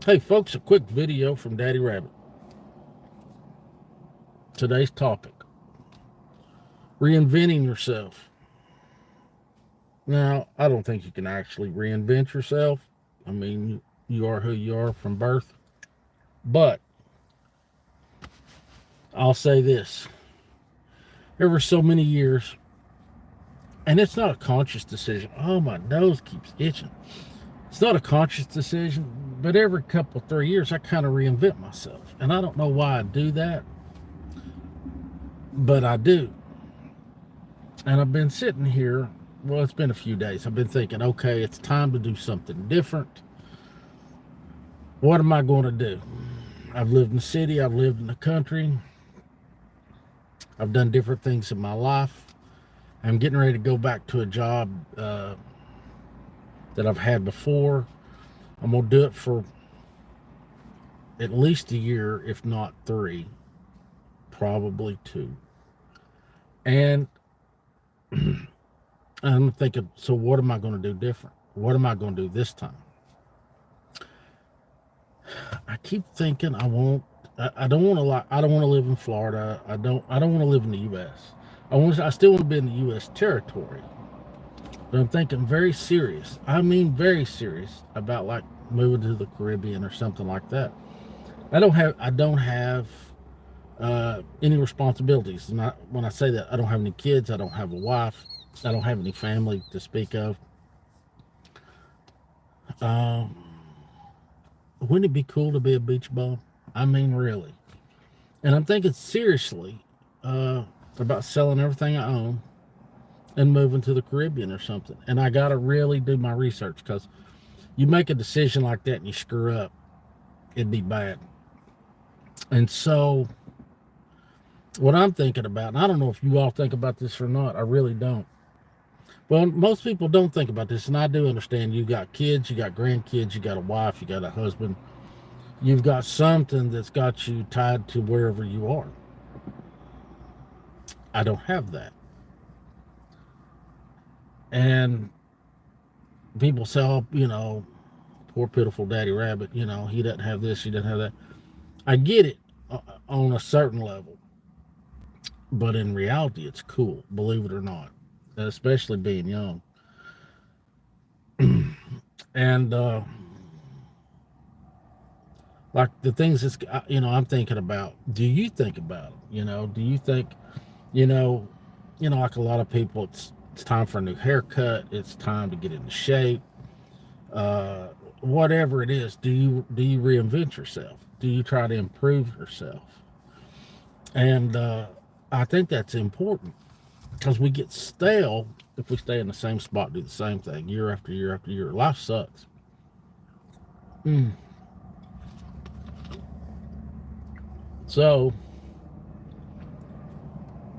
Hey folks, a quick video from Daddy Rabbit. Today's topic, reinventing yourself. Now, I don't think you can actually reinvent yourself. I mean, you are who you are from birth. But I'll say this, over so many years, and it's not a conscious decision. Oh, my nose keeps itching. It's not a conscious decision, but every couple, 3 years, I kind of reinvent myself. And I don't know why I do that, but I do. And I've been sitting here, well, it's been a few days. I've been thinking, okay, it's time to do something different. What am I going to do? I've lived in the city, I've lived in the country, I've done different things in my life. I'm getting ready to go back to a job that I've had before. I'm going to do it for at least a year, if not 3, probably 2. And I'm thinking, so what am I going to do different? What am I going to do this time? I keep thinking I don't want to I don't want to live in Florida. I don't want to live in the US. I still want to be in the US territory. But I'm thinking very serious. I mean very serious about like moving to the Caribbean or something like that. I don't have any responsibilities. And when I say that, I don't have any kids, I don't have a wife, I don't have any family to speak of. Um wouldn't it be cool to be a beach bum? I mean, really. And I'm thinking seriously uh, about selling everything I own and moving to the Caribbean or something. And I got to really do my research because you make a decision like that and you screw up, it'd be bad. And so, what I'm thinking about, and I don't know if you all think about this or not, I really don't. Well, most people don't think about this, and I do understand you got kids, you got grandkids, you got a wife, you got a husband, you've got something that's got you tied to wherever you are. I don't have that. And people say, oh, poor pitiful Daddy Rabbit, he doesn't have this, he doesn't have that. I get it on a certain level, but in reality, it's cool, believe it or not, especially being young. And like the things that's, I'm thinking about, do you think about it? Do you think, you know, like a lot of people, it's time for a new haircut, it's time to get into shape, uh, whatever it is. Do you reinvent yourself? Do you try to improve yourself? And I think that's important because we get stale if we stay in the same spot, do the same thing year after year after year. Life sucks. Mm. So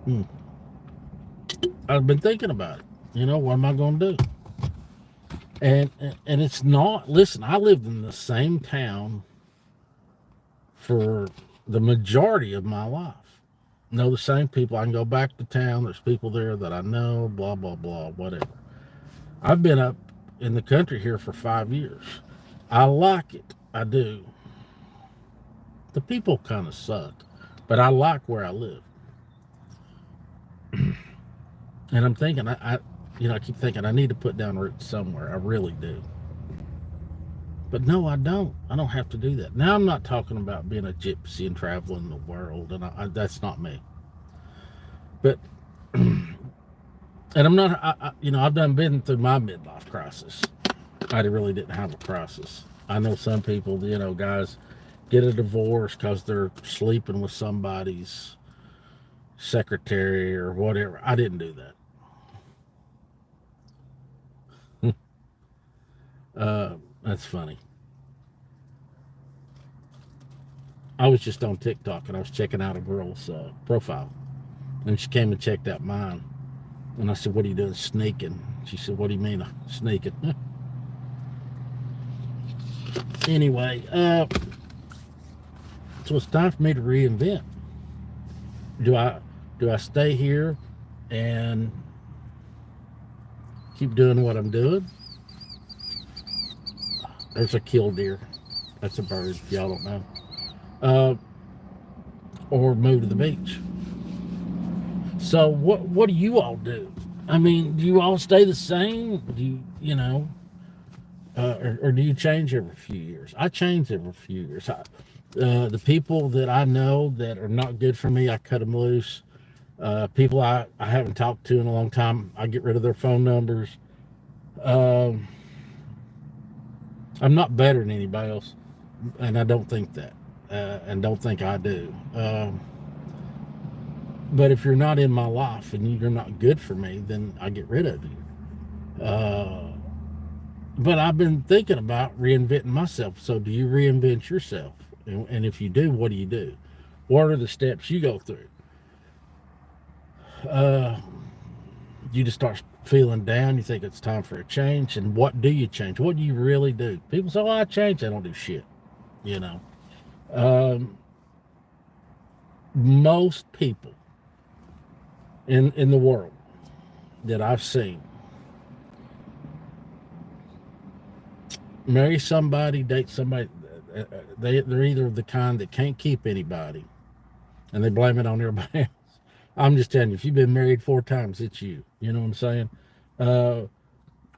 mm, I've been thinking about it. What am I going to do? And it's not. Listen, I lived in the same town for the majority of my life. Know the same people. I can go back to town. There's people there that I know. Blah blah blah. Whatever. I've been up in the country here for 5 years. I like it. I do. The people kind of suck, but I like where I live. And I'm thinking, I keep thinking I need to put down roots somewhere. I really do. But no, I don't. I don't have to do that. Now I'm not talking about being a gypsy and traveling the world, and that's not me. But and I'm not. I've done been through my midlife crisis. I really didn't have a crisis. I know some people, guys get a divorce because they're sleeping with somebody's secretary or whatever. I didn't do that. That's funny. I was just on TikTok and I was checking out a girl's profile, and she came and checked out mine. And I said, "What are you doing, sneaking?" She said, "What do you mean, sneaking?" Anyway, so it's time for me to reinvent. Do I do I stay here and keep doing what I'm doing? There's a killdeer. That's a bird, if y'all don't know. Uh, or move to the beach. So what do you all do? I mean, do you all stay the same? Do or do you change every few years? I change every few years. The people that I know that are not good for me, I cut them loose. People I haven't talked to in a long time, I get rid of their phone numbers. Um, I'm not better than anybody else, and I don't think that, and don't think I do. But if you're not in my life and you're not good for me, then I get rid of you. But I've been thinking about reinventing myself. So, do you reinvent yourself? And if you do, what do you do? What are the steps you go through? Uh, you just start feeling down. You think it's time for a change. And what do you change? What do you really do? People say, "Oh, I change." I don't do shit. You know, um, most people in the world that I've seen marry somebody, date somebody. They're either the kind that can't keep anybody, and they blame it on everybody else. I'm just telling you, if you've been married 4 times, it's you. You know what I'm saying? Uh,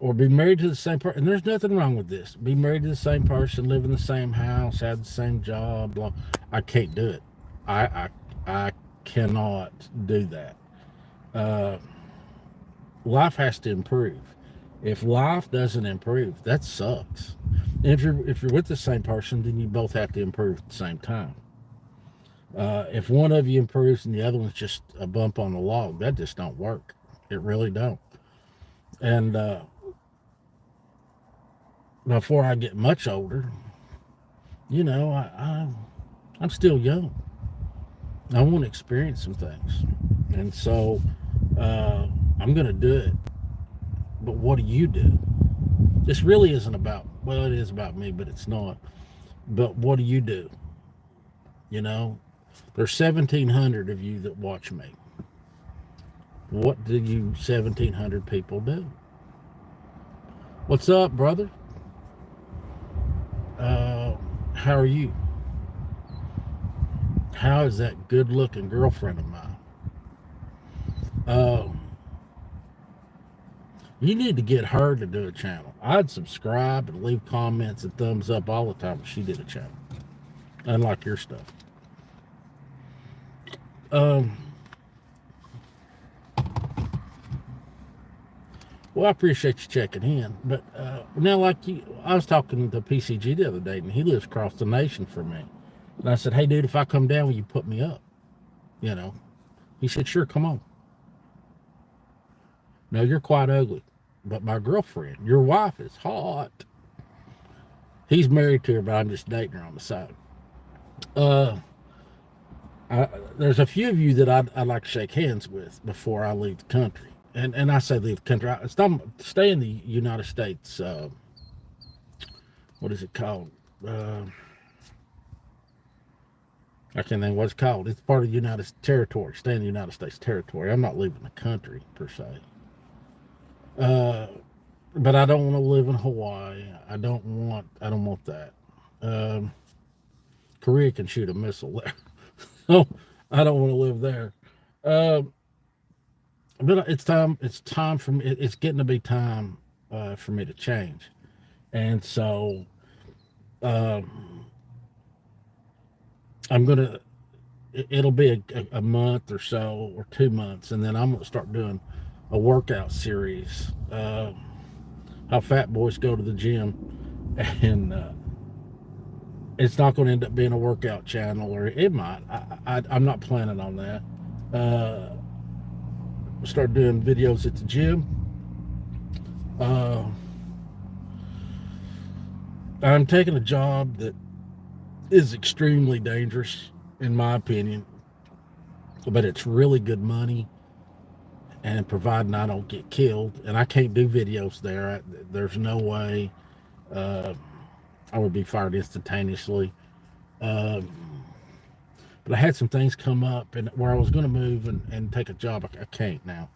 or be married to the same person. And there's nothing wrong with this. Be married to the same person, live in the same house, have the same job. Blah. I can't do it. I cannot do that. Uh, Life has to improve. If life doesn't improve, that sucks. And if you're with the same person, then you both have to improve at the same time. If one of you improves and the other one's just a bump on the log, that just don't work. It really don't. And before I get much older, I'm still young. I want to experience some things, and so I'm going to do it. But what do you do? This really isn't about. Well, it is about me, but it's not. But what do you do? You know, there's 1,700 of you that watch me. What do you 1,700 people do? What's up, brother? How are you? How is that good-looking girlfriend of mine? Uh, you need to get her to do a channel. I'd subscribe and leave comments and thumbs up all the time if she did a channel. Unlike your stuff. Um, well, I appreciate you checking in. But now, like you, I was talking to PCG the other day, and he lives across the nation from me. And I said, "Hey, dude, if I come down, will you put me up?" You know. He said, "Sure, come on." Now, you're quite ugly, but my girlfriend, your wife, is hot. He's married to her, but I'm just dating her on the side. Uh, there's a few of you that I'd like to shake hands with before I leave the country. And I say leave the country. Stay in the United States. What is it called? I can't think what it's called. It's part of the United Territory. Stay in the United States territory. I'm not leaving the country per se. But I don't want to live in Hawaii. I don't want that. Um, Korea can shoot a missile there. So I don't want to live there. Uh, but it's time. It's time for me. It's getting to be time for me to change. And so um, I'm gonna. It'll be a month or so, or 2 months, and then I'm gonna start doing a workout series. How fat boys go to the gym, and it's not going to end up being a workout channel, or it might. I'm not planning on that. Start doing videos at the gym. I'm taking a job that is extremely dangerous, in my opinion, but it's really good money, and providing I don't get killed, and I can't do videos there. There's no way I would be fired instantaneously. Um, but I had some things come up, and where I was going to move and take a job, I can't now.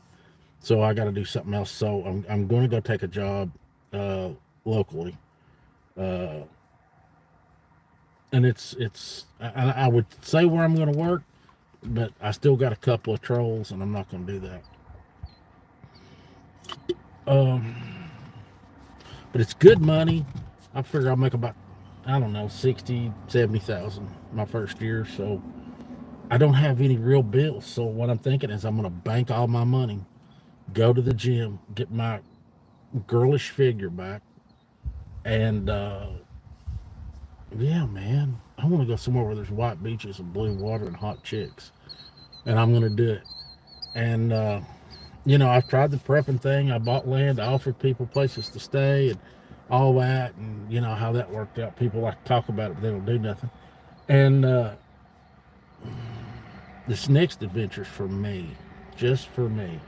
So I got to do something else. So I'm going to go take a job locally. Uh, and I would say where I'm going to work, but I still got a couple of trolls, and I'm not going to do that. Um, but it's good money. I figure I'll make about, I don't know, 60, 70,000 my first year. So I don't have any real bills. So what I'm thinking is I'm going to bank all my money, go to the gym, get my girlish figure back, and yeah, man, I want to go somewhere where there's white beaches and blue water and hot chicks, and I'm going to do it. And I've tried the prepping thing. I bought land. I offered people places to stay and all that. And you know how that worked out. People like to talk about it, but they don't do nothing. And this next adventure is for me, just for me.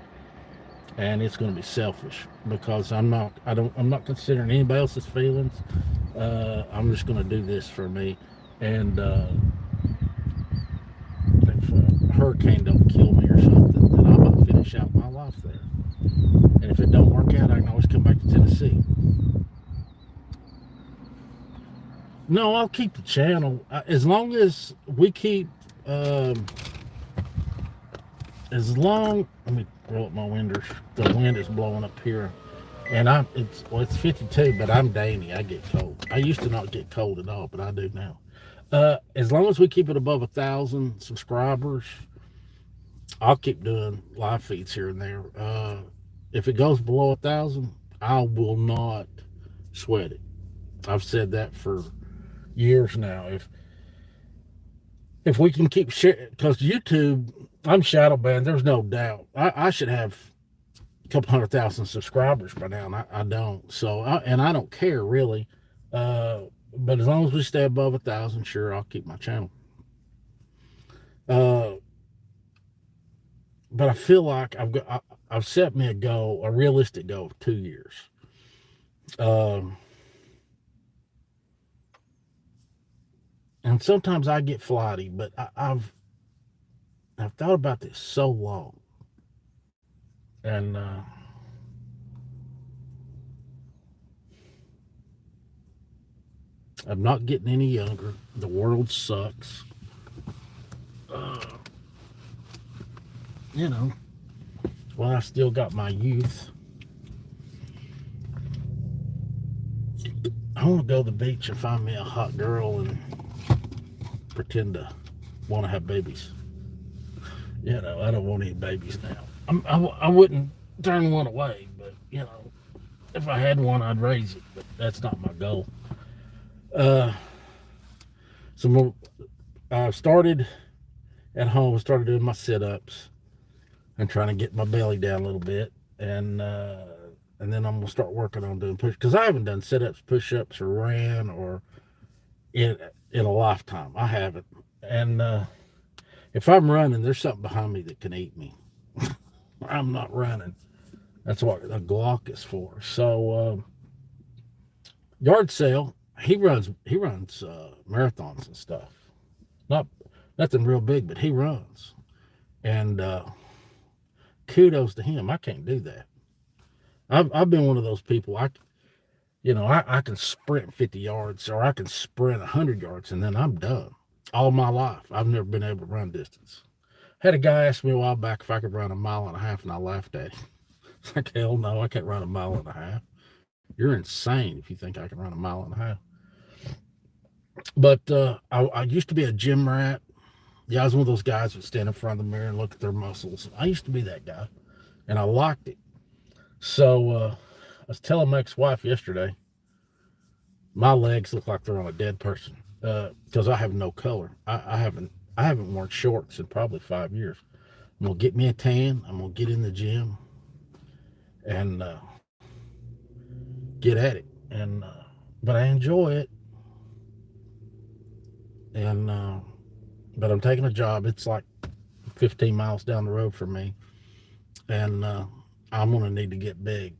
And it's going to be selfish because I'm not considering anybody else's feelings. I'm just going to do this for me. And if a hurricane don't kill me or something, then I might finish out my life there. And if it don't work out, I can always come back to Tennessee. No, I'll keep the channel as long as we keep. Um, as long, let me roll up my windows. The wind is blowing up here, and it's 52, but I'm Danny. I get cold. I used to not get cold at all, but I do now. As long as we keep it above 1,000 subscribers, I'll keep doing live feeds here and there. If it goes below 1,000, I will not sweat it. I've said that for years now. If we can keep sharing, because YouTube, I'm shadow banned. There's no doubt. I should have a couple 100,000 subscribers by now, and I don't. And I don't care really. But as long as we stay above 1,000, sure, I'll keep my channel. Uh, but I feel like I've set me a realistic goal of 2 years. Um, and sometimes I get flighty, but I've thought about this so long, and I'm not getting any younger. The world sucks. Uh, you know, well, I still got my youth. I want to go to the beach and find me a hot girl and pretend to want to have babies. I don't want any babies now. I wouldn't turn one away, but if I had one, I'd raise it. But that's not my goal. Uh, so I started at home. Started doing my sit-ups and trying to get my belly down a little bit, and then I'm gonna start working on doing push because I haven't done sit-ups, push-ups, or ran or in a lifetime. I haven't, and if I'm running, there's something behind me that can eat me. I'm not running. That's what the Glock is for. So yard sale. He runs marathons and stuff. Not nothing real big, but he runs. And kudos to him. I can't do that. I've been one of those people. I can sprint 50 yards or I can sprint 100 yards and then I'm done. All my life, I've never been able to run distance. Had a guy ask me a while back if I could run a mile and a half, and I laughed at him. It's like, hell no, I can't run a mile and a half. You're insane if you think I can run a mile and a half. But I used to be a gym rat. Yeah, I was one of those guys that stand in front of the mirror and look at their muscles. I used to be that guy, and I liked it. So I was telling my ex-wife yesterday, my legs look like they're on a dead person because I have no color. I haven't worn shorts in probably 5 years. I'm gonna get me a tan. I'm gonna get in the gym and get at it. And but I enjoy it. And but I'm taking a job. It's like 15 miles down the road from me, and I'm gonna need to get big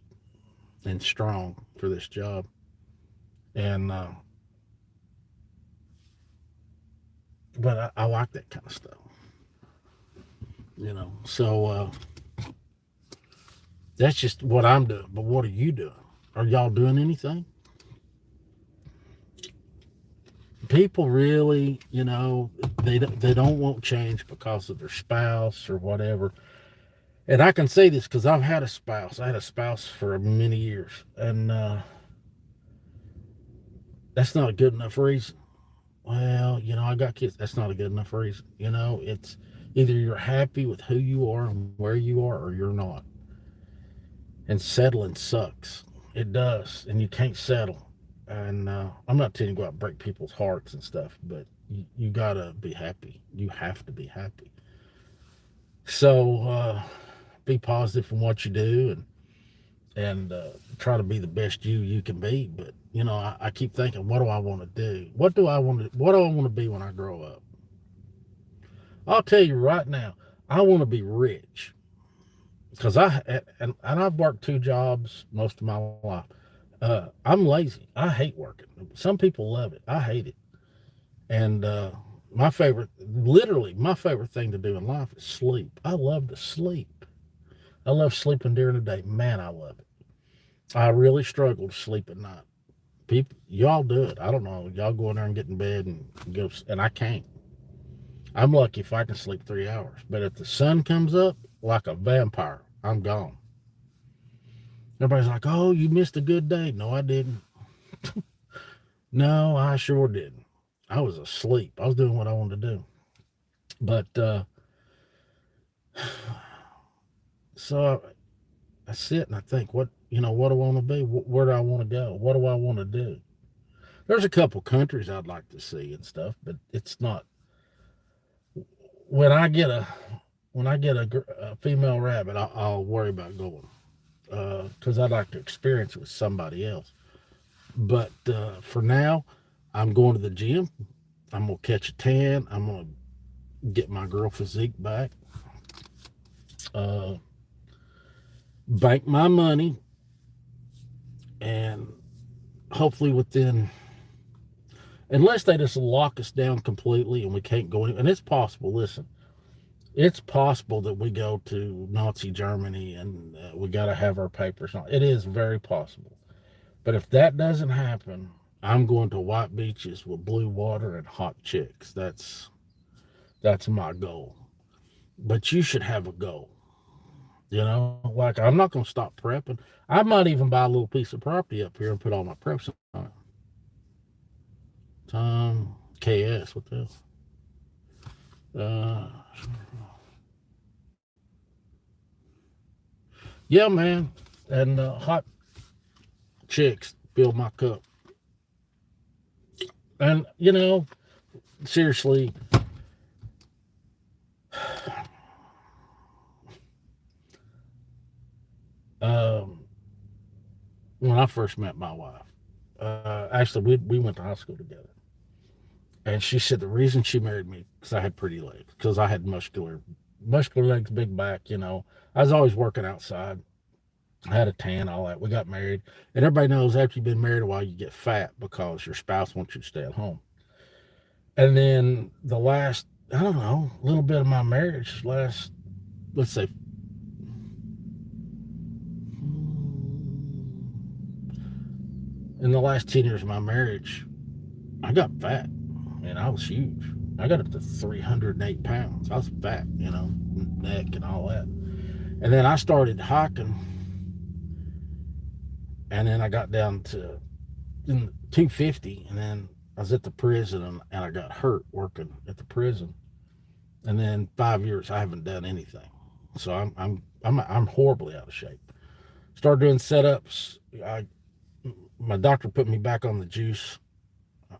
and strong for this job. And but I like that kind of stuff, So that's just what I'm doing. But what are you doing? Are y'all doing anything? people really, they don't want change because of their spouse or whatever. And I can say this because I've had a spouse. I had a spouse for many years, and that's not a good enough reason. Well, I got kids. That's not a good enough reason. It's either you're happy with who you are and where you are, or you're not. And settling sucks. It does, and you can't settle. And I'm not telling you to go out and break people's hearts and stuff, but you gotta be happy. You have to be happy. So be positive in what you do, and try to be the best you can be. But I keep thinking, what do I want to do? What do I want to be when I grow up? I'll tell you right now, I want to be rich because I've worked two jobs most of my life. I'm lazy. I hate working. Some people love it. I hate it. And literally, my favorite thing to do in life is sleep. I love to sleep. I love sleeping during the day. Man, I love it. I really struggle to sleep at night. People, y'all do it. I don't know. Y'all go in there and get in bed and go, and I can't. I'm lucky if I can sleep 3 hours. But if the sun comes up like a vampire, I'm gone. Everybody's like, "Oh, you missed a good day." No, I didn't. No, I sure didn't. I was asleep. I was doing what I wanted to do. But so I sit and I think, what do I want to be? Where do I want to go? What do I want to do? There's a couple countries I'd like to see and stuff, but it's not. When I get a female rabbit, I'll worry about going because I'd like to experience it with somebody else. But for now, I'm going to the gym. I'm gonna catch a tan. I'm gonna get my girl physique back. Uh, Bank my money, and hopefully within, unless they just lock us down completely and we can't go and it's possible. Listen, it's possible that we go to Nazi Germany and we got to have our papers. It is very possible. But if that doesn't happen, I'm going to white beaches with blue water and hot chicks. That's my goal. But you should have a goal. Like I'm not going to stop prepping. I might even buy a little piece of property up here and put all my preps on it. KS, what the hell? Uh, yeah, man. And hot chicks fill my cup. And, seriously, um, when I first met my wife, actually, we went to high school together. And she said the reason she married me because I had pretty legs, because I had muscular legs, big back. I was always working outside. I had a tan, all that. We got married, and everybody knows after you've been married a while, you get fat because your spouse wants you to stay at home. And then the last, I don't know, little bit of my marriage, let's say, in the last 10 years of my marriage, I got fat, and I was huge. I got up to 308 pounds. I was fat, neck and all that. And then I started hiking, and then I got down to 250, and then I was at the prison, and I got hurt working at the prison. And then 5 years, I haven't done anything, so I'm horribly out of shape. Started doing setups. My doctor put me back on the juice,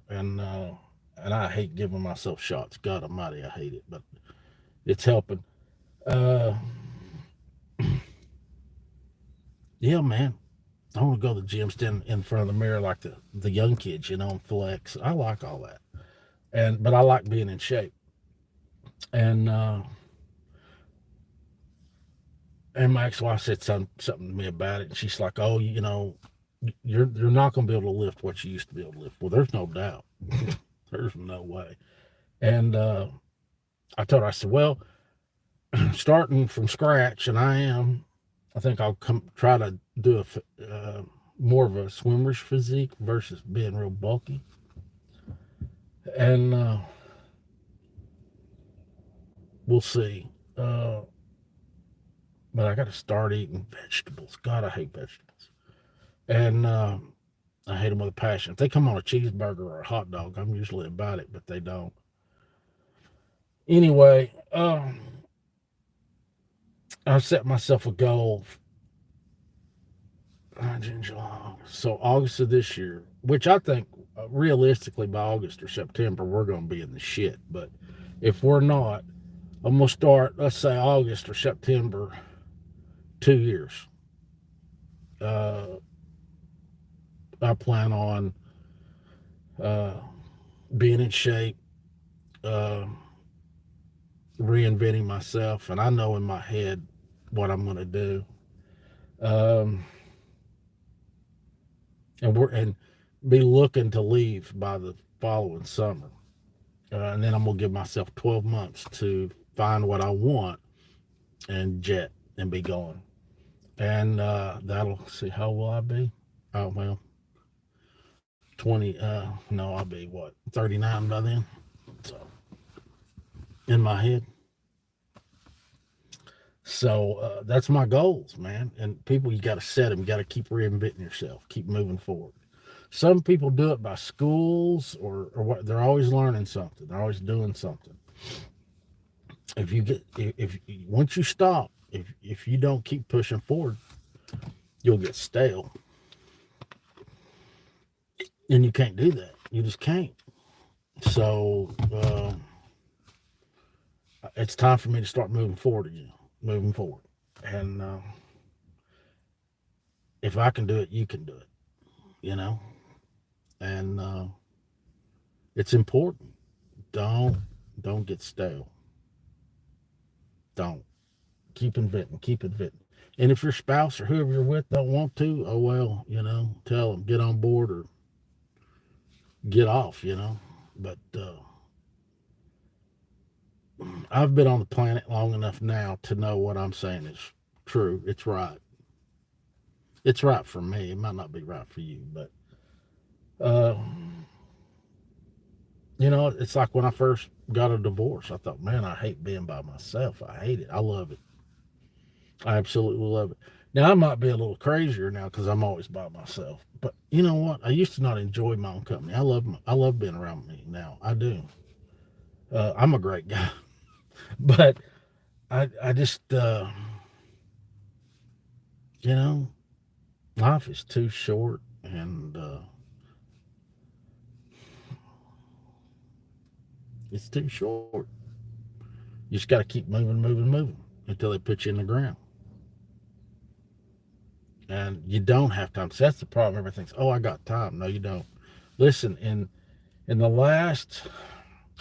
and I hate giving myself shots. God Almighty, I hate it, but it's helping. Uh, yeah, man. I want to go to the gym, stand in front of the mirror like the young kids, and flex. I like all that, but I like being in shape. And my ex-wife said something to me about it, and she's like, "Oh, you're not going to be able to lift what you used to be able to lift." Well, there's no doubt. There's no way. And I told her, I said, "Well, starting from scratch, and I think I'll try to do more of a swimmer's physique versus being real bulky." And we'll see. Uh, but I got to start eating vegetables. God, I hate vegetables. And I hate them with a passion. If they come on a cheeseburger or a hot dog, I'm usually about it, but they don't. Anyway, I've set myself a goal. June, July, so August of this year, which I think realistically by August or September we're going to be in the shit. But if we're not, I'm going to start. Let's say August or September, 2 years. Uh, I plan on uh, being in shape, uh, reinventing myself, and I know in my head what I'm going to do. Um, and be looking to leave by the following summer. And then I'm gonna give myself 12 months to find what I want and jet and be gone. And that'll see how will I be? Oh well, 20. No, I'll be what 39 by then. So in my head. So that's my goals, man. And people, you got to set them. You got to keep reinventing yourself. Keep moving forward. Some people do it by schools or what. They're always learning something. They're always doing something. If you get if once you stop, if you don't keep pushing forward, you'll get stale, and you can't do that. You just can't. So it's time for me to start moving forward again. Moving forward, and if I can do it, you can do it. You know, and it's important. Don't don't get stale. Don't keep inventing. Keep inventing. And if your spouse or whoever you're with don't want to, oh well, tell them get on board or get off. But I've been on the planet long enough now to know what I'm saying is true. It's right. It's right for me. It might not be right for you, but uh, it's like when I first got a divorce. I thought, man, I hate being by myself. I hate it. I love it. I absolutely love it. Now I might be a little crazier now because I'm always by myself. But you know what? I used to not enjoy my own company. I love being around me now. I do. I'm a great guy, but I just you know life is too short, and it's too short. You just got to keep moving, moving, moving until they put you in the ground. And you don't have time. So that's the problem. Everybody thinks, "Oh, I got time." No, you don't. Listen, in the last,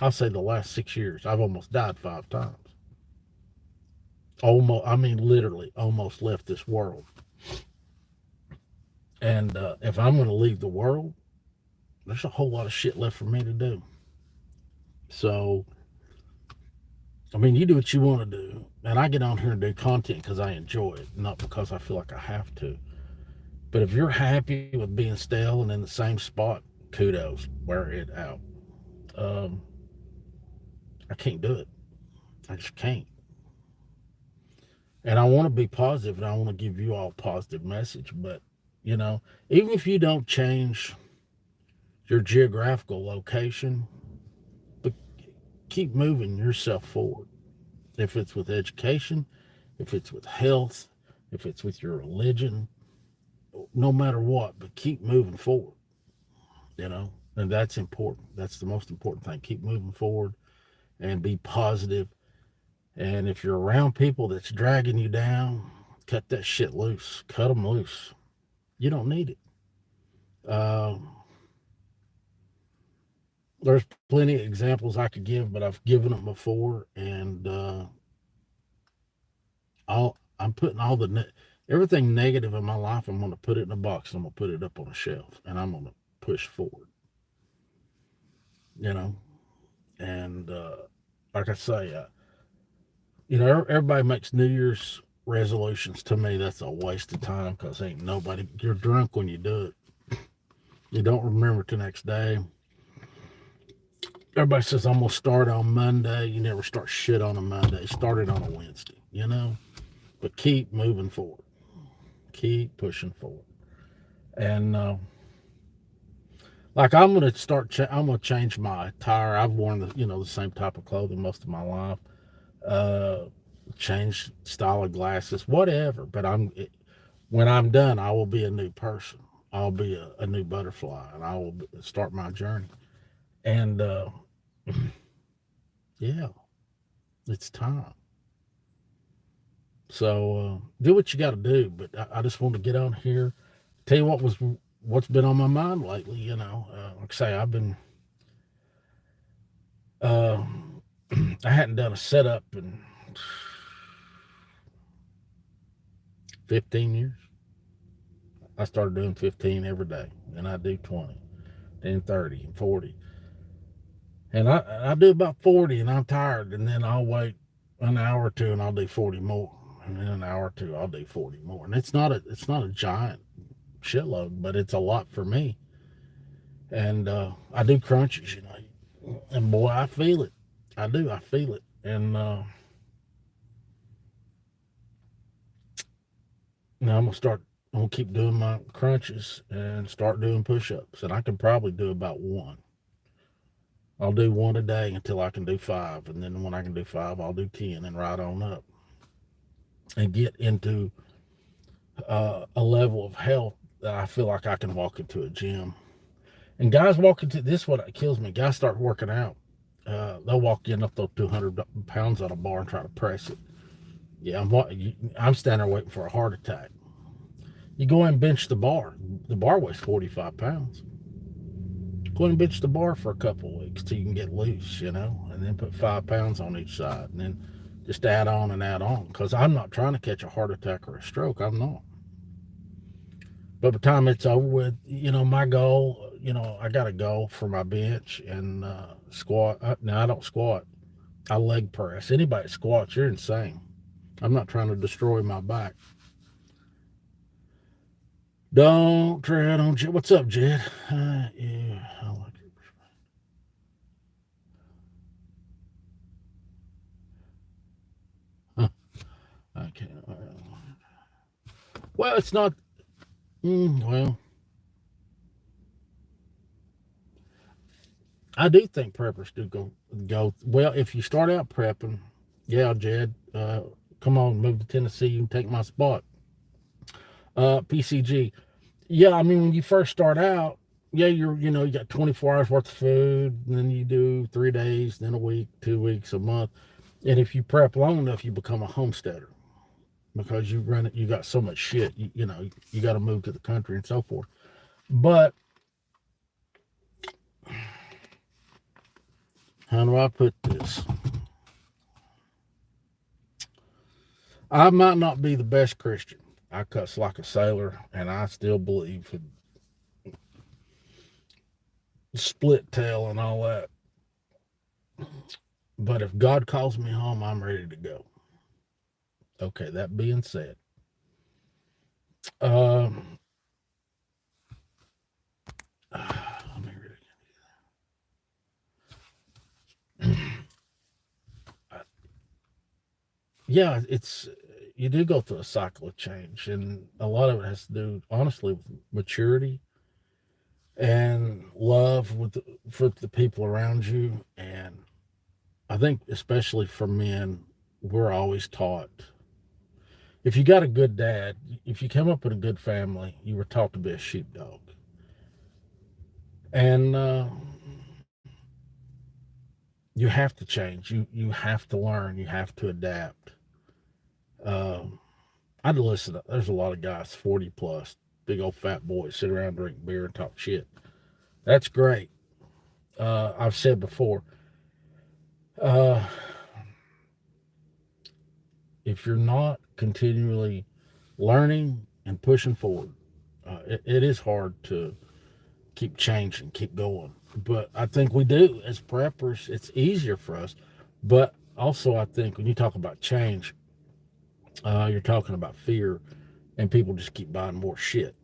I'll say the last 6 years, I've almost died 5 times. Almost, I mean, literally, almost left this world. And if I'm going to leave the world, there's a whole lot of shit left for me to do. So, I mean, you do what you want to do. And I get on here and do content because I enjoy it, not because I feel like I have to. But if you're happy with being stale and in the same spot, kudos, wear it out. Um, I can't do it. I just can't. And I want to be positive and I want to give you all a positive message. But, even if you don't change your geographical location, but keep moving yourself forward. If it's with education, if it's with health, if it's with your religion, no matter what, but keep moving forward, and that's important. That's the most important thing. Keep moving forward and be positive. And if you're around people that's dragging you down, cut that shit loose. Cut them loose. You don't need it. There's plenty of examples I could give, but I've given them before, and I'm putting everything negative in my life. I'm going to put it in a box. And I'm going to put it up on a shelf, and I'm going to push forward. You know, and like I say, everybody makes New Year's resolutions. To me, that's a waste of time because ain't nobody. You're drunk when you do it. You don't remember it the next day. Everybody says I'm gonna start on Monday. You never start shit on a Monday. Start it on a Wednesday, you know. But keep moving forward. Keep pushing forward. And like I'm gonna I'm gonna change my attire. I've worn the same type of clothing most of my life. Uh, change style of glasses, whatever. But when I'm done, I will be a new person. I'll be a new butterfly, and I will start my journey. And yeah, it's time. So do what you got to do. But I just want to get on here, tell you what's been on my mind lately. Like I say, I've been uh, I hadn't done a setup in 15 years. I started doing 15 every day, and I do 20, then 30, and 40, and I do about 40, and I'm tired, and then I'll wait an hour or two, and I'll do 40 more, and then an hour or two, I'll do 40 more, and it's not a giant shitload, but it's a lot for me. And I do crunches, and boy, I feel it. I feel it, and now I'm gonna start. I'm gonna keep doing my crunches and start doing push-ups, and I can probably do about one. I'll do one a day until I can do five, and then when I can do five, I'll do 10, and right on up, and get into a level of health that I feel like I can walk into a gym. And guys walk into this, is what kills me. Guys start working out. They'll walk in up throw 200 pounds on a bar and try to press it. Yeah, I'm standing there waiting for a heart attack. You go in and bench the bar. The bar weighs 45 pounds. Go in and bench the bar for a couple of weeks till you can get loose, and then put 5 pounds on each side, and then just add on and add on. Because I'm not trying to catch a heart attack or a stroke. I'm not. But by the time it's over with, my goal, I got a goal for my bench and squat. Now, I don't squat. I leg press. Anybody that squats, you're insane. I'm not trying to destroy my back. Don't tread on Jed. What's up, Jed? Yeah, I like it. Huh, okay. Well, it's not. Well, I do think preppers do go well. If you start out prepping, yeah, Jed, come on, move to Tennessee. You can take my spot. PCG. Yeah, I mean when you first start out, yeah, you got 24 hours worth of food, and then you do 3 days, then a week, 2 weeks, a month, and if you prep long enough, you become a homesteader because you got so much shit. You got to move to the country and so forth. But how do I put this? I might not be the best Christian. I cuss like a sailor, and I still believe in split tail and all that. But if God calls me home, I'm ready to go. Okay, that being said, um, let me read it. Yeah, you do go through a cycle of change, and a lot of it has to do, honestly, with maturity and love for the people around you. And I think, especially for men, we're always taught if you got a good dad, if you come up in a good family, you were taught to be a sheepdog. And you have to change. You have to learn. You have to adapt. Um, I'd listen. There's a lot of guys 40 plus, big old fat boys, sit around, drink beer, and talk shit. That's great. I've said before, uh, if you're not continually learning and pushing forward, it is hard to keep changing, keep going. But I think we do as preppers. It's easier for us. But also, I think when you talk about change, you're talking about fear, and people just keep buying more shit.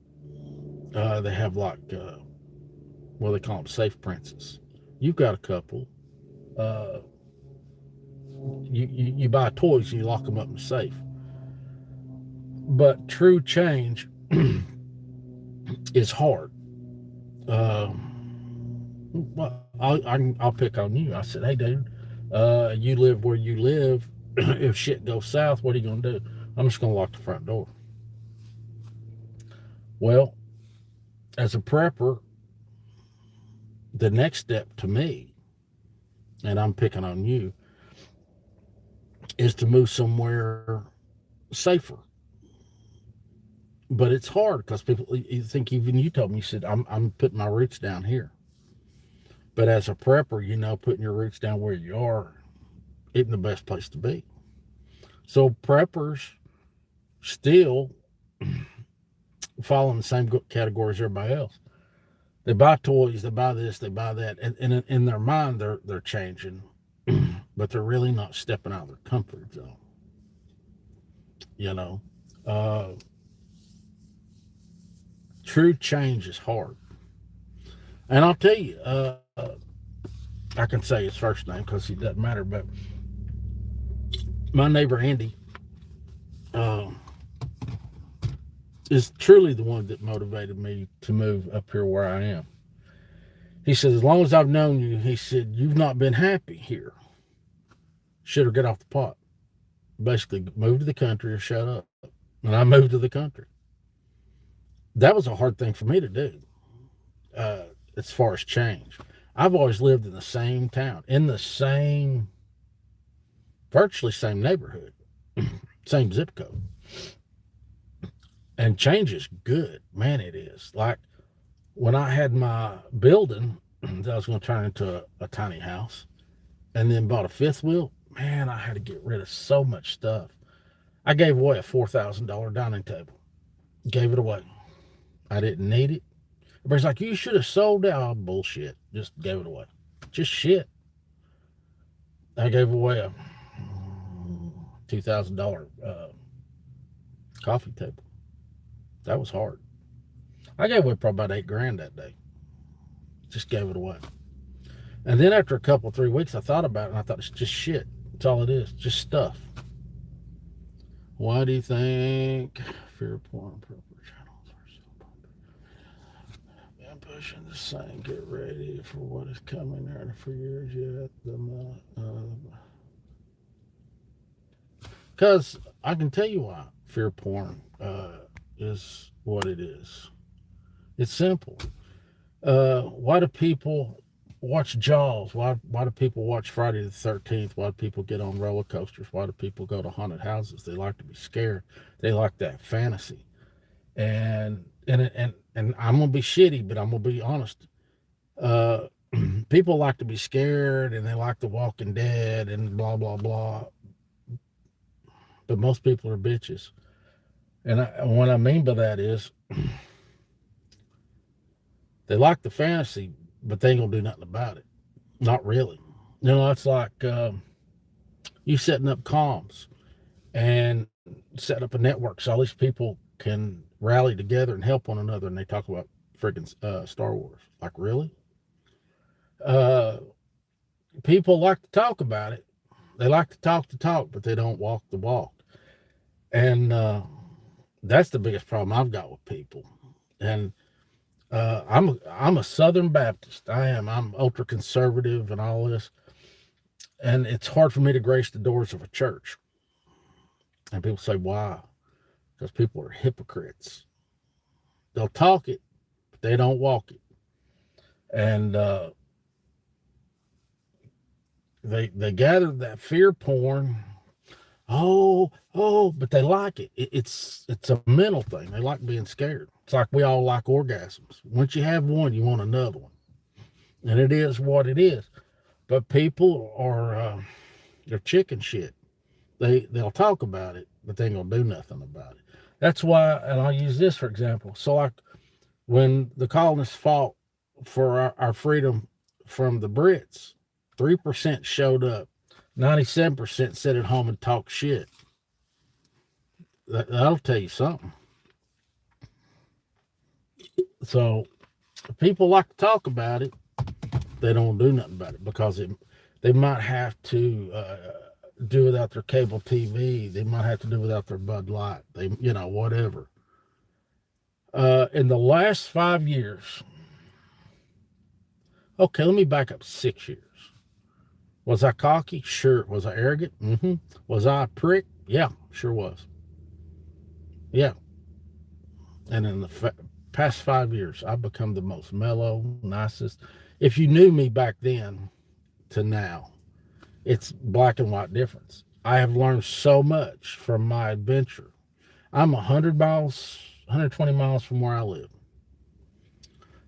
They have like, what do they call them, safe princes. You've got a couple. Uh, you buy toys and you lock them up in the safe. But true change is hard. Well, I'll pick on you. I said, hey, dude, you live where you live. If shit goes south, what are you going to do? I'm just going to lock the front door. Well, as a prepper, the next step to me, and I'm picking on you, is to move somewhere safer. But it's hard because people, you think, even you told me, you said, I'm putting my roots down here. But as a prepper, putting your roots down where you are isn't the best place to be. So preppers still fall in the same category as everybody else. They buy toys, they buy this, they buy that, and in their mind they're changing, but they're really not stepping out of their comfort zone. You know, uh, true change is hard, and I'll tell you, I can say his first name because it doesn't matter, but my neighbor Andy uh, is truly the one that motivated me to move up here where I am. He said, as long as I've known you, he said, you've not been happy here. Shit or get off the pot. Basically, move to the country or shut up. And I moved to the country. That was a hard thing for me to do uh, as far as change. I've always lived in the same town, in the same, virtually same neighborhood, same zip code. And change is good. Man, it is. Like when I had my building that I was going to turn into a tiny house and then bought a fifth wheel, man, I had to get rid of so much stuff. I gave away a $4,000 dining table. Gave it away. I didn't need it. Everybody's like, you should have sold it. Oh, bullshit. Just gave it away. Just shit. I gave away a $2,000 coffee table. That was hard. I gave away probably about $8,000 that day. Just gave it away. And then after a couple, 3 weeks, I thought about it and I thought it's just shit. That's all it is. Just stuff. Why do you think fear, porn, proper channels are so popular? I'm pushing the same. Get ready for what is coming there for years yet. Because I can tell you why fear porn is what it is. It's simple. Why do people watch Jaws? Why do people watch Friday the 13th? Why do people get on roller coasters? Why do people go to haunted houses? They like to be scared. They like that fantasy. And I'm gonna be shitty, but I'm gonna be honest. Uh, People like to be scared, and they like The Walking Dead and blah blah blah. But most people are bitches. And what I mean by that is they like the fantasy, but they ain't gonna do nothing about it. Not really. It's like you setting up comms and setting up a network so all these people can rally together and help one another. And they talk about friggin' Star Wars. Like, really? Uh, People like to talk about it. They like to talk, but they don't walk the walk. And that's the biggest problem I've got with people. And I'm a Southern Baptist. I am. I'm ultra conservative and all this, and it's hard for me to grace the doors of a church. And people say, "Why?" Because people are hypocrites. They'll talk it, but they don't walk it, and they gather that fear porn. But they like it. It's a mental thing. They like being scared. It's like we all like orgasms. Once you have one, you want another one, and it is what it is. But people are they're chicken shit. They'll talk about it, but they ain't gonna do nothing about it. That's why, and I'll use this for example. So like when the colonists fought for our freedom from the Brits, 3% showed up. 97% sat at home and talked shit. That'll tell you something. So people like to talk about it. They don't do nothing about it because They might have to do without their cable TV. They might have to do without their Bud Light. They, whatever. In the last 5 years, okay, let me back up 6 years. Was I cocky? Sure. Was I arrogant? Mm-hmm. Was I a prick? Yeah, sure was. Yeah. And in the past 5 years, I've become the most mellow, nicest. If you knew me back then to now, it's black and white difference. I have learned so much from my adventure. I'm 100 miles, 120 miles from where I live.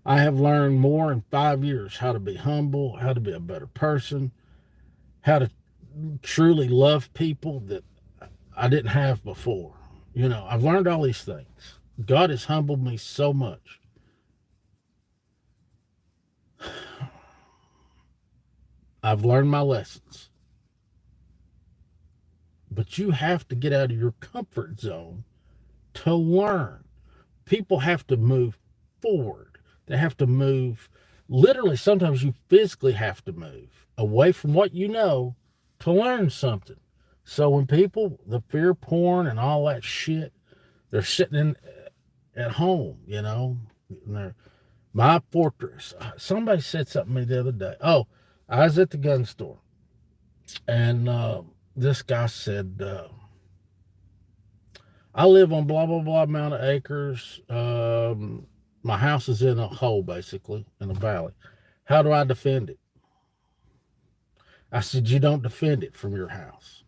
I have learned more in 5 years how to be humble, how to be a better person, how to truly love people that I didn't have before. I've learned all these things. God has humbled me so much. I've learned my lessons. But you have to get out of your comfort zone to learn. People have to move forward. They have to move. Literally, sometimes you physically have to move away from what you know to learn something. So when people, the fear porn and all that shit, they're sitting at home, and they're my fortress. Somebody said something to me the other day. Oh, I was at the gun store, and this guy said, I live on blah, blah, blah amount of acres. My house is in a hole, basically, in a valley. How do I defend it? I said, you don't defend it from your house.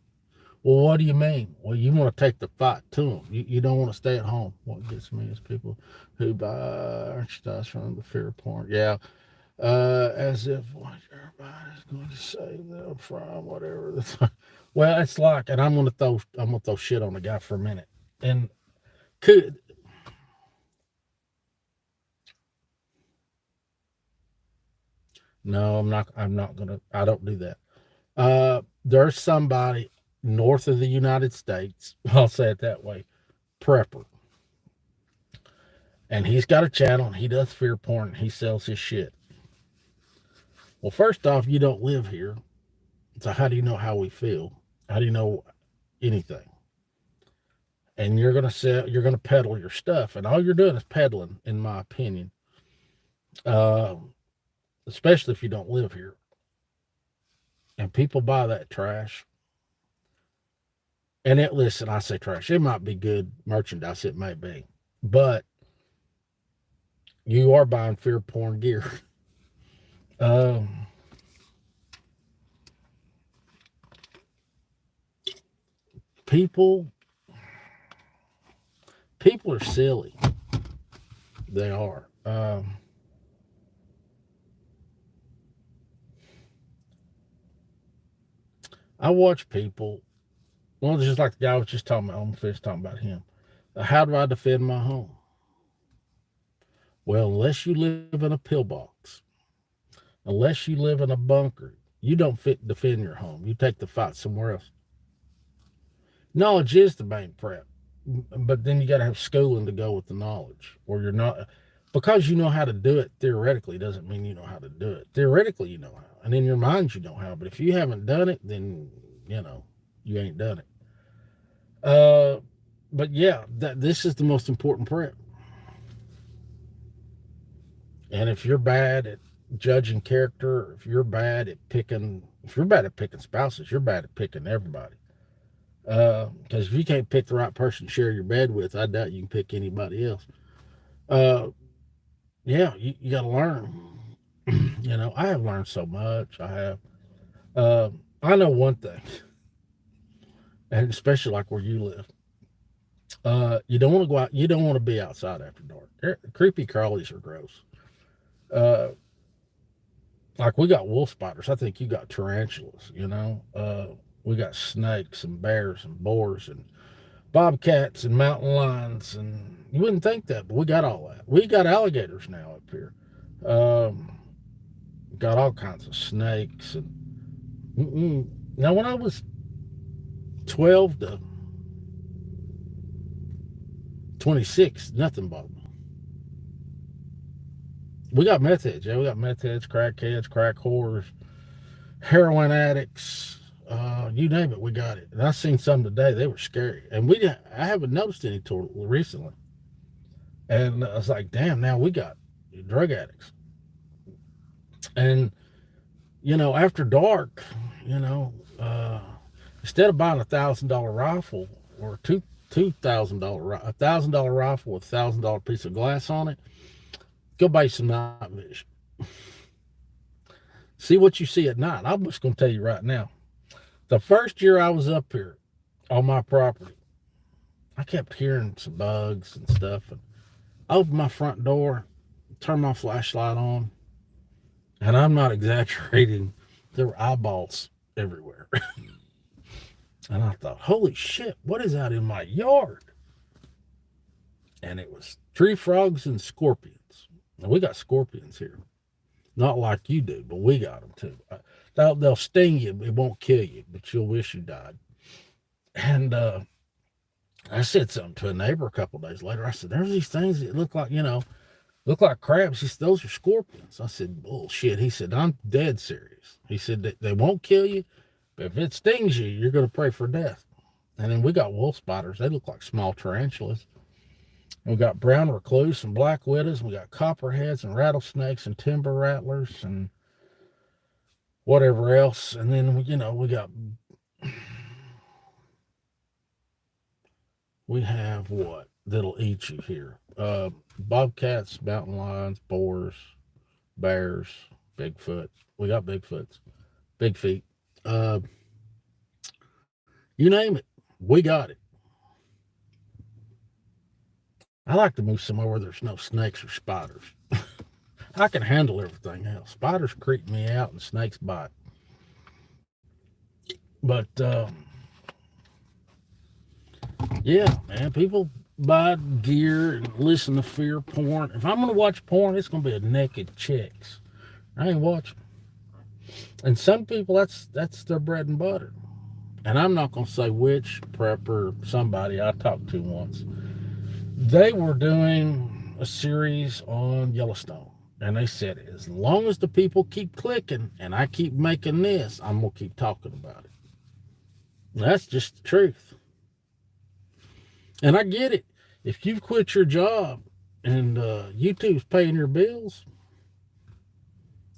Well, what do you mean? Well, you want to take the fight to them. You don't want to stay at home. What gets me is people who buy stuff from the fear porn. Yeah, as if everybody's going to save them from whatever. Well, it's like, and I'm gonna throw shit on the guy for a minute. And could no, I'm not. I'm not gonna. I don't do that. There's somebody north of the United States. I'll say it that way. Prepper, and he's got a channel. And he does fear porn. And he sells his shit. Well, first off, you don't live here, so how do you know how we feel? How do you know anything? And you're gonna sell. You're gonna peddle your stuff, and all you're doing is peddling, in my opinion. Uh, Especially if you don't live here. And people buy that trash. And listen, I say trash. It might be good merchandise, it may be. But you are buying fear porn gear. Um, people people are silly. They are. I watch people. Well, it's just like the guy I was just talking about. I'm finished talking about him. How do I defend my home? Well, unless you live in a pillbox, unless you live in a bunker, you don't defend your home. You take the fight somewhere else. Knowledge is the main prep, but then you got to have schooling to go with the knowledge, or you're not. Because you know how to do it theoretically doesn't mean you know how to do it. Theoretically, you know how, and in your mind, you know how. But if you haven't done it, then you ain't done it. But yeah, this is the most important prep. And if you're bad at judging character, if you're bad at picking spouses, you're bad at picking everybody. Because if you can't pick the right person to share your bed with, I doubt you can pick anybody else. Uh, yeah, you got to learn. I have learned so much. I have. I know one thing, and especially like where you live. You don't want to go out. You don't want to be outside after dark. Creepy crawlies are gross. Uh, like we got wolf spiders. I think you got tarantulas. We got snakes and bears and boars and bobcats and mountain lions, and you wouldn't think that, but we got all that. We got alligators now up here. Um, got all kinds of snakes and. Now, when I was 12 to 26, nothing bothered me. We got meth heads, yeah. We got meth heads, crack whores, heroin addicts, you name it, we got it. And I seen some today; they were scary, and I haven't noticed any till recently. And I was like, damn, now we got drug addicts, and after dark, you know, uh, instead of buying $1,000 rifle or $2,000 $1,000 rifle with $1,000 piece of glass on it, go buy some night vision. See what you see at night. I'm just gonna tell you right now. The first year I was up here on my property, I kept hearing some bugs and stuff. And I opened my front door, turned my flashlight on, and I'm not exaggerating. There were eyeballs everywhere. And I thought, holy shit, what is out in my yard? And it was tree frogs and scorpions. And we got scorpions here. Not like you do, but we got them too. They'll sting you, it won't kill you, but you'll wish you died. And I said something to a neighbor a couple of days later. I said, there's these things that look like crabs. He said, those are scorpions. I said, bullshit. He said, I'm dead serious. He said, they won't kill you, but if it stings you, you're going to pray for death. And then we got wolf spiders. They look like small tarantulas. And we got brown recluse and black widows. And we got copperheads and rattlesnakes and timber rattlers and whatever else. And then, we have what that'll eat you here. Bobcats, mountain lions, boars, bears, Bigfoot. We got Bigfoots, big feet. Uh, you name it, we got it. I like to move somewhere where there's no snakes or spiders. I can handle everything else. Spiders creep me out and snakes bite. But yeah, man, people buy gear and listen to fear porn. If I'm going to watch porn, it's going to be a naked chicks. I ain't watching. And some people, that's their bread and butter. And I'm not going to say which prepper, somebody I talked to once. They were doing a series on Yellowstone. And they said, as long as the people keep clicking and I keep making this, I'm going to keep talking about it. And that's just the truth. And I get it. If you've quit your job and YouTube's paying your bills,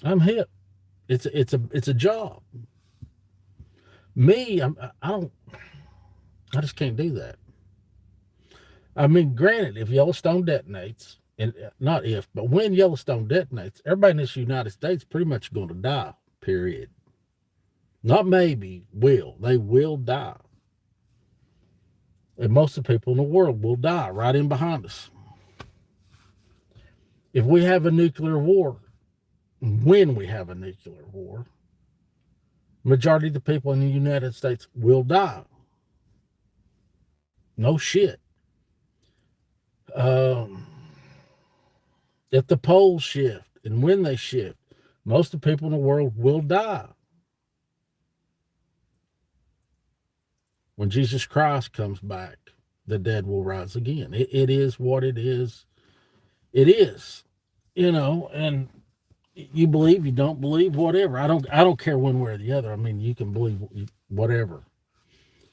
I'm hip. It's a job. Me, I just can't do that. I mean, granted, if Yellowstone detonates, and not if, but when Yellowstone detonates, everybody in this United States pretty much going to die. Period. Not maybe, will. They will die. And most of the people in the world will die right in behind us. If we have a nuclear war, when we have a nuclear war, majority of the people in the United States will die. No shit. If the poles shift and when they shift, most of the people in the world will die. When Jesus Christ comes back, the dead will rise again. It is what it is. It is, and you believe, you don't believe, whatever. I don't care one way or the other. I mean, you can believe whatever.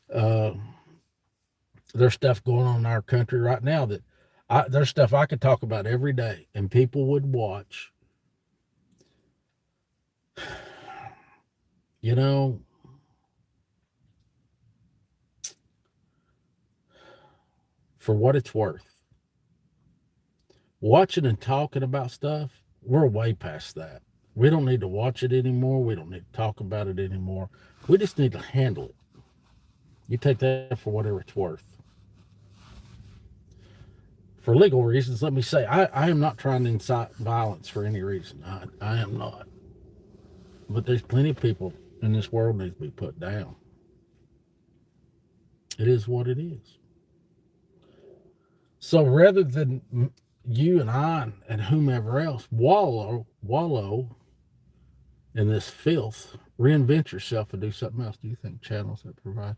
There's stuff going on in our country right now that there's stuff I could talk about every day, and people would watch. For what it's worth, watching and talking about stuff, we're way past that. We don't need to watch it anymore. We don't need to talk about it anymore. We just need to handle it. You take that for whatever it's worth. For legal reasons, let me say, I am not trying to incite violence for any reason. I am not. But there's plenty of people in this world need to be put down. It is what it is. So rather than you and I and whomever else wallow in this filth, reinvent yourself and do something else. Do you think channels that provide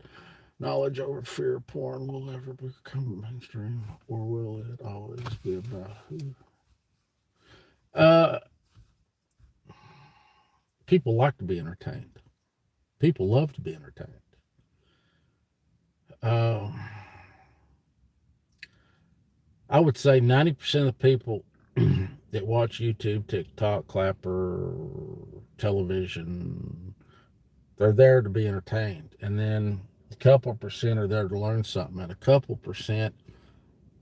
knowledge over fear porn will ever become mainstream, or will it always be about who? People like to be entertained. People love to be entertained. Uh, I would say 90% of the people that watch YouTube, TikTok, Clapper, television, they're there to be entertained. And then a couple percent are there to learn something, and a couple percent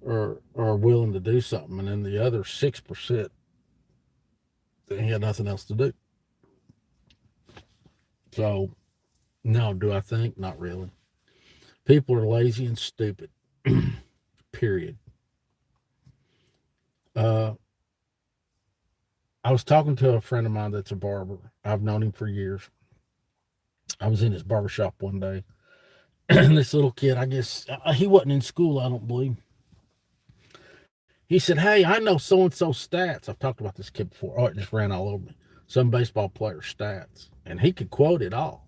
are willing to do something. And then the other 6%, they had nothing else to do. So, no, do I think? Not really. People are lazy and stupid, period. Uh, I was talking to a friend of mine that's a barber. I've known him for years. I was in his barbershop one day, and this little kid, I guess he wasn't in school, I don't believe. He said, "Hey, I know so and so stats." I've talked about this kid before. Oh, it just ran all over me. Some baseball player stats. And he could quote it all.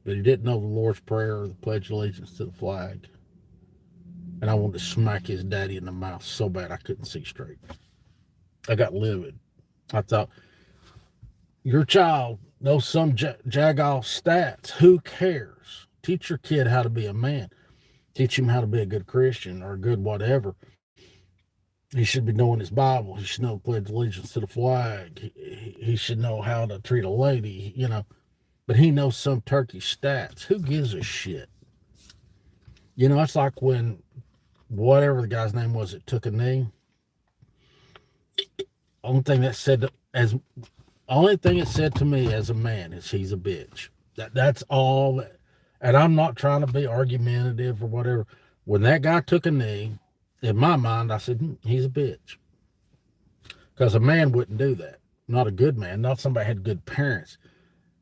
But he didn't know the Lord's Prayer or the Pledge of Allegiance to the flag. And I wanted to smack his daddy in the mouth so bad I couldn't see straight. I got livid. I thought, your child knows some jag-off stats. Who cares? Teach your kid how to be a man. Teach him how to be a good Christian or a good whatever. He should be knowing his Bible. He should know the Pledge of Allegiance to the flag. He should know how to treat a lady, you know. But he knows some turkey stats. Who gives a shit? You know, it's like when whatever the guy's name was that took a knee. Only thing it said to me as a man is he's a bitch. That's all. And I'm not trying to be argumentative or whatever. When that guy took a knee, in my mind, I said, he's a bitch. Because a man wouldn't do that. Not a good man. Not somebody had good parents.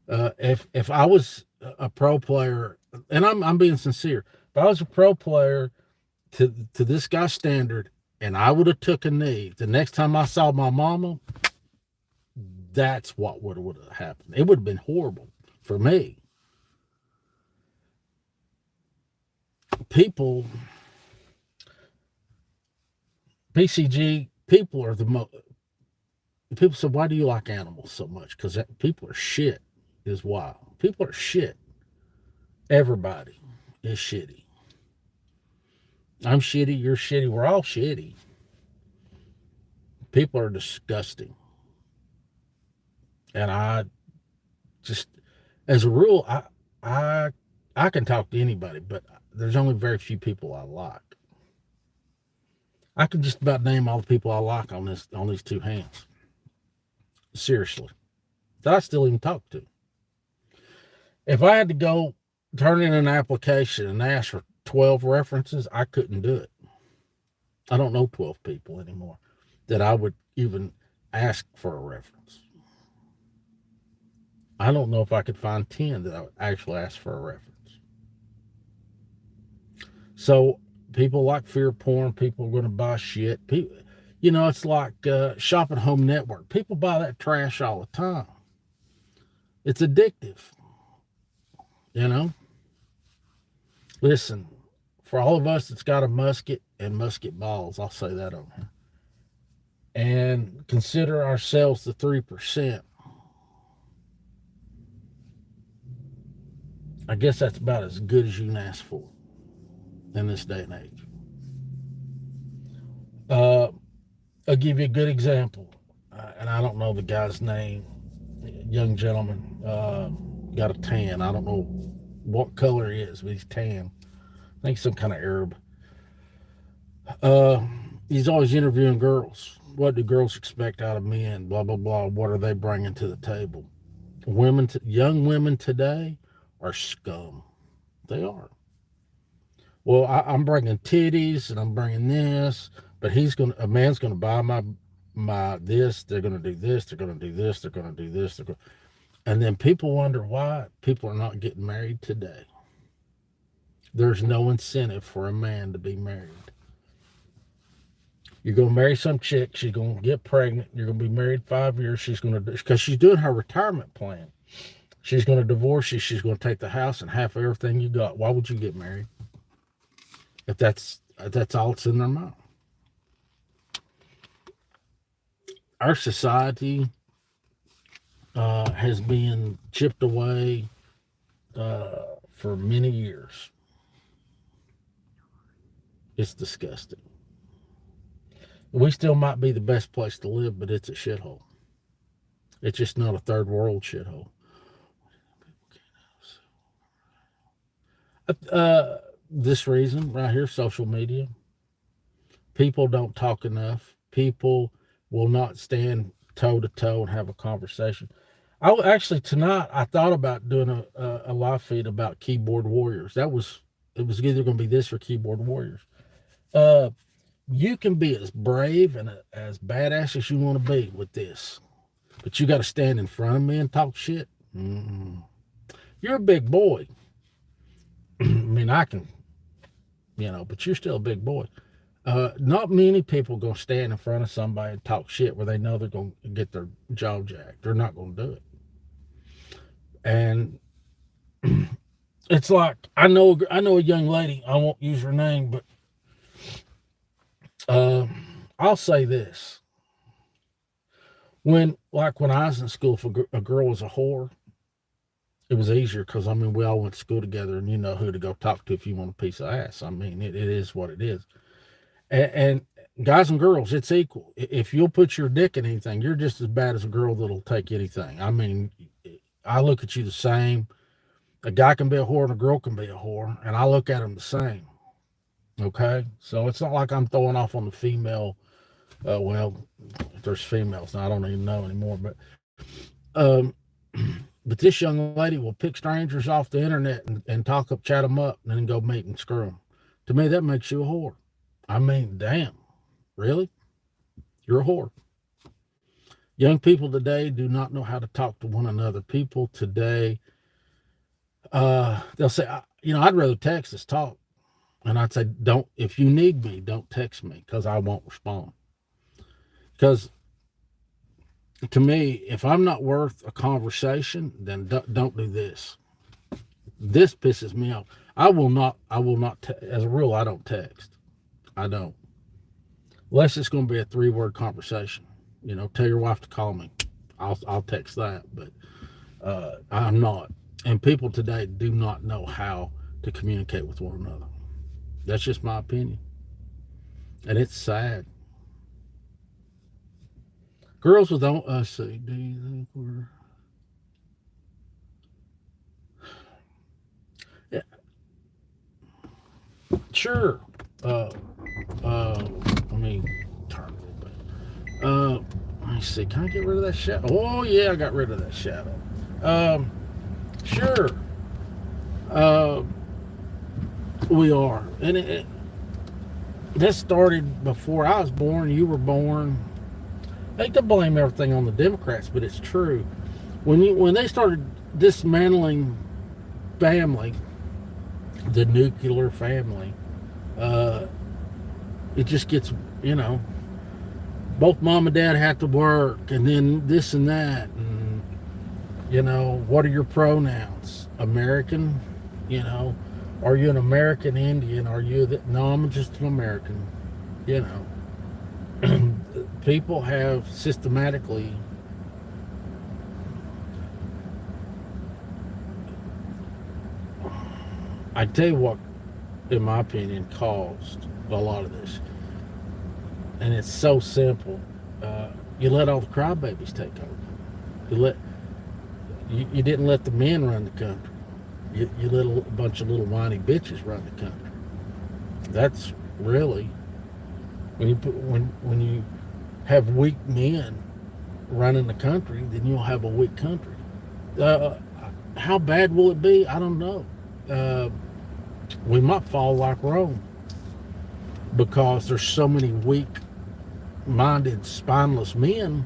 If I was a pro player, and I'm being sincere, if I was a pro player to this guy's standard, and I would have took a knee, the next time I saw my mama, that's what would have happened. It would have been horrible for me. People, PCG, people are the most. People say, why do you like animals so much? Because people are shit, is why. People are shit. Everybody is shitty. I'm shitty, you're shitty, we're all shitty. People are disgusting. And I just, as a rule, I can talk to anybody, but there's only very few people I like. I can just about name all the people I like on these two hands. Seriously. That I still even talk to. If I had to go turn in an application and ask for 12 references, I couldn't do it. I don't know 12 people anymore that I would even ask for a reference. I don't know if I could find 10 that I would actually ask for a reference. So people like fear porn. People are going to buy shit. People, you know, it's like Shopping Home Network. People buy that trash all the time. It's addictive. You know? Listen, for all of us that's got a musket and musket balls, I'll say that on here, and consider ourselves the 3%, I guess that's about as good as you can ask for in this day and age. I'll give you a good example, and I don't know the guy's name. Young gentleman got a tan. I don't know what color he is, but he's tan. I think some kind of Arab. He's always interviewing girls. What do girls expect out of men? Blah, blah, blah. What are they bringing to the table? Young women today are scum. They are. Well, I'm bringing titties and I'm bringing this, but a man's going to buy my this. They're going to do this. They're going to do this. They're going to do this. And then people wonder why people are not getting married today. There's no incentive for a man to be married. You're going to marry some chick. She's going to get pregnant. You're going to be married 5 years. Because she's doing her retirement plan. She's going to divorce you. She's going to take the house and half of everything you got. Why would you get married? If that's all that's in their mind. Our society has been chipped away for many years. It's disgusting. We still might be the best place to live, but it's a shithole. It's just not a third world shithole. This reason right here, social media. People don't talk enough. People will not stand toe to toe and have a conversation. Actually tonight I thought about doing a live feed about keyboard warriors. It was either going to be this or keyboard warriors. Uh, you can be as brave and as badass as you want to be with this, but you got to stand in front of me and talk shit. Mm-mm. You're a big boy. I mean, I can, but you're still a big boy. Not many people gonna stand in front of somebody and talk shit where they know they're gonna get their jaw jacked. They're not gonna do it. And it's like I know a young lady. I won't use her name, but I'll say this: when I was in school, if a girl was a whore, it was easier because I mean we all went to school together, and you know who to go talk to if you want a piece of ass. I mean it is what it is. And guys and girls, it's equal. If you'll put your dick in anything, you're just as bad as a girl that'll take anything. I mean, I look at you the same. A guy can be a whore and a girl can be a whore, and I look at them the same. Okay, so it's not like I'm throwing off on the female. Well, there's females now. I don't even know anymore, um, but this young lady will pick strangers off the internet and chat them up, and then go meet and screw them. To me, that makes you a whore. I mean, damn, really? You're a whore. Young people today do not know how to talk to one another. People today, they'll say, I'd rather text as talk. And I'd say, don't, if you need me, don't text me because I won't respond. Because to me, if I'm not worth a conversation, then don't do this. This pisses me off. I will not, as a rule, I don't text. I don't. Unless it's going to be a 3-word conversation. Tell your wife to call me. I'll text that, but I'm not. And people today do not know how to communicate with one another. That's just my opinion. And it's sad. Girls with let's see, do you think we're... Yeah. Sure. Let me turn a little bit. Let me see. Can I get rid of that shadow? Oh yeah, I got rid of that shadow. Sure. We are, and that started before I was born. You were born. They could blame everything on the Democrats, but it's true. When they started dismantling family, the nuclear family, it just gets, both mom and dad have to work, and then this and that, and what are your pronouns? American, are you an American Indian? Are you no, I'm just an American, People have systematically I tell you what, in my opinion, caused a lot of this. And it's so simple. You let all the crybabies take over. You didn't let the men run the country. You let a bunch of little whiny bitches run the country. That's really when you have weak men running the country, then you'll have a weak country. How bad will it be? I don't know. We might fall like Rome because there's so many weak-minded, spineless men.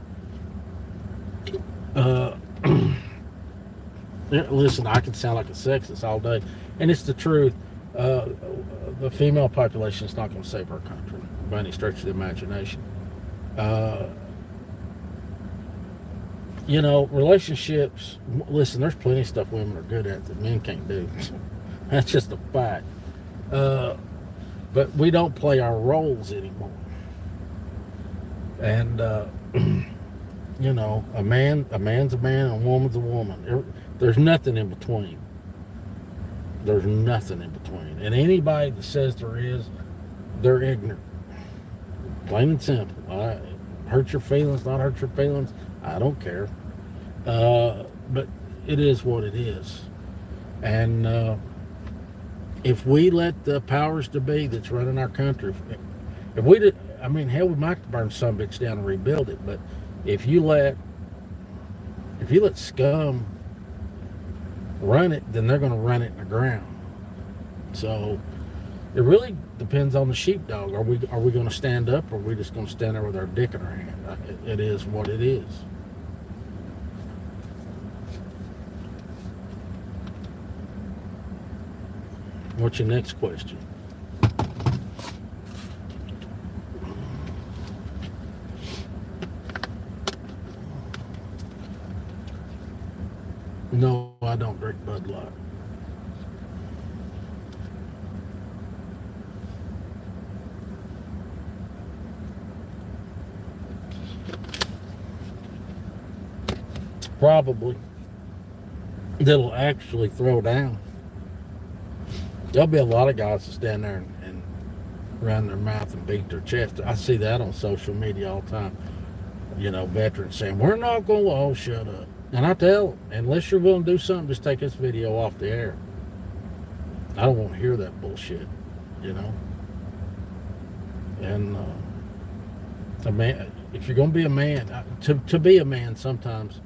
Listen, I can sound like a sexist all day, and it's the truth. The female population is not going to save our country by any stretch of the imagination. Relationships, listen, there's plenty of stuff women are good at that men can't do. That's just a fact. But we don't play our roles anymore. And a man's a man, and a woman's a woman. There's nothing in between. There's nothing in between. And anybody that says there is, they're ignorant. Plain and simple. Hurt your feelings, not hurt your feelings, I don't care. But it is what it is. And if we let the powers to be that's running our country, if we did, I mean, hell, we might burn some bitch down and rebuild it. But if you let scum run it, then they're going to run it in the ground. So it really depends on the sheepdog. Are we going to stand up, or are we just going to stand there with our dick in our hand? It is what it is. What's your next question? No, I don't drink Bud Light. Probably. That'll actually throw down. There'll be a lot of guys that stand there and run their mouth and beat their chest. I see that on social media all the time. Veterans saying, we're not going to, oh, shut up. And I tell them, unless you're willing to do something, just take this video off the air. I don't want to hear that bullshit, And a man, if you're going to be a man, to be a man sometimes,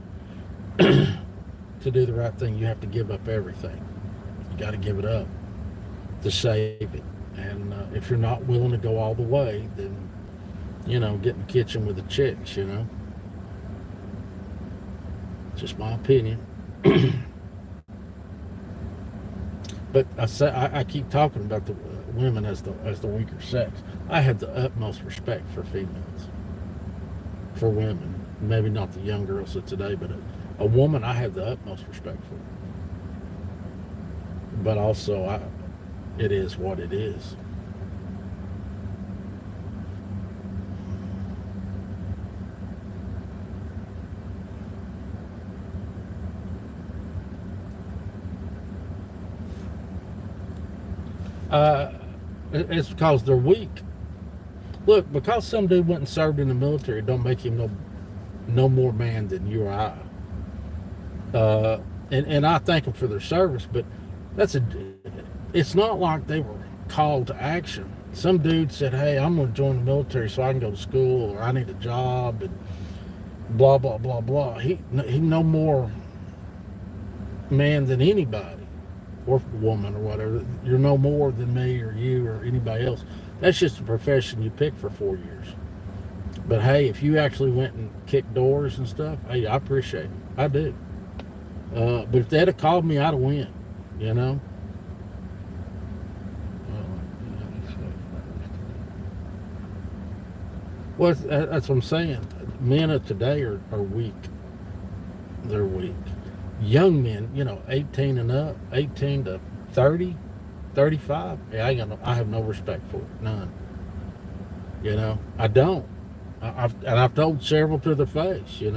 to do the right thing, you have to give up everything. You got to give it up to save it. And if you're not willing to go all the way, then, get in the kitchen with the chicks, Just my opinion. But I keep talking about the women as the weaker sex. I have the utmost respect for females, for women. Maybe not the young girls of today, but a woman I have the utmost respect for. But also, it is what it is. It's because they're weak. Look, because some dude went and served in the military, don't make him no more man than you or I. And I thank them for their service, but it's not like they were called to action. Some dude said, hey, I'm going to join the military so I can go to school, or I need a job, and blah, blah, blah, blah. He no more man than anybody, or woman, or whatever. You're no more than me or you or anybody else. That's just a profession you pick for 4 years. But hey, if you actually went and kicked doors and stuff, hey, I appreciate it. I do. But if they'd have called me, I'd have went, Well, that's what I'm saying. Men of today are weak. They're weak. Young men, 18 and up, 18 to 30, 35, yeah, I have no respect for it. None. I don't. I've told several to their face, you're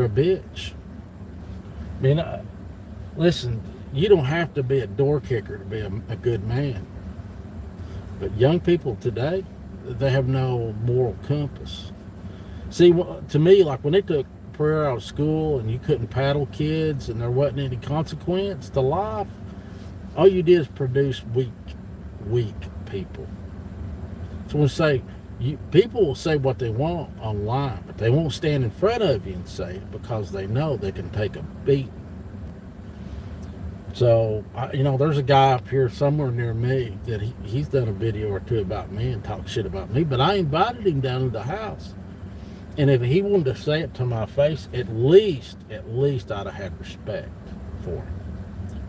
a bitch. I mean, listen, you don't have to be a door kicker to be a good man. But young people today, they have no moral compass. See, to me, like when they took prayer out of school and you couldn't paddle kids and there wasn't any consequence to life, all you did is produce weak people. So when I say, people will say what they want online, but they won't stand in front of you and say it because they know they can take a beat. So, there's a guy up here somewhere near me that he's done a video or two about me and talked shit about me, but I invited him down to the house. And if he wanted to say it to my face, at least I'd have had respect for him.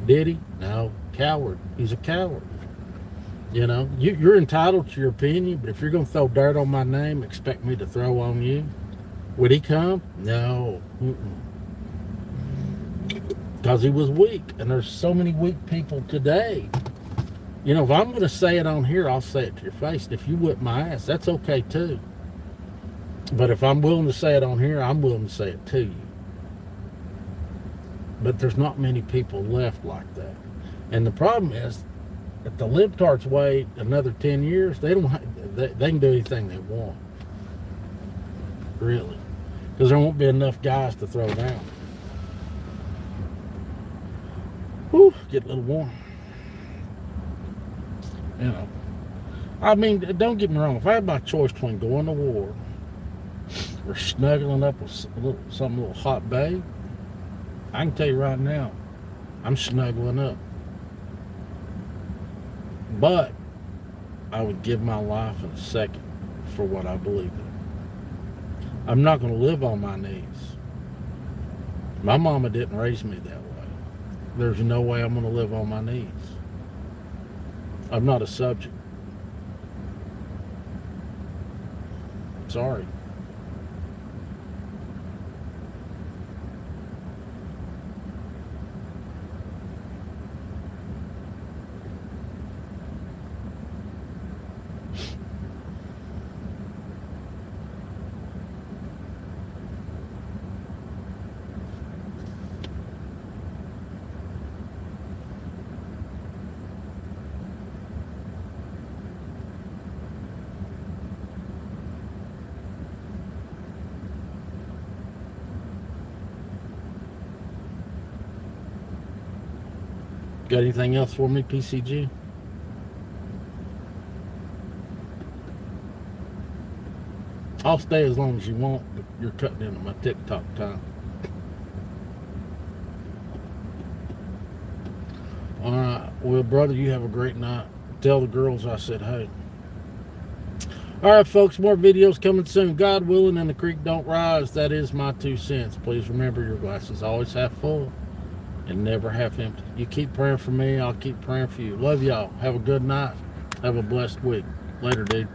Did he? No. Coward. He's a coward. You're entitled to your opinion, but if you're going to throw dirt on my name, expect me to throw on you. Would he come? No. Because he was weak, and there's so many weak people today. If I'm going to say it on here, I'll say it to your face. And if you whip my ass, that's okay too. But if I'm willing to say it on here, I'm willing to say it to you. But there's not many people left like that. And the problem is, if the libtards wait another 10 years, they can do anything they want. Really. Because there won't be enough guys to throw down. Whew, get a little warm. You know. I mean, don't get me wrong. If I had my choice between going to war or snuggling up with some little hot babe, I can tell you right now, I'm snuggling up. But I would give my life in a second for what I believe in. I'm not going to live on my knees. My mama didn't raise me that way. There's no way I'm going to live on my knees. I'm not a subject. Sorry. Got anything else for me, PCG? I'll stay as long as you want, but you're cutting into my TikTok time. All right. Well, brother, you have a great night. Tell the girls I said hey. All right, folks, more videos coming soon. God willing and the creek don't rise. That is my 2 cents. Please remember, your glass is always half full and never half empty. You keep praying for me. I'll keep praying for you. Love y'all. Have a good night. Have a blessed week. Later, dude.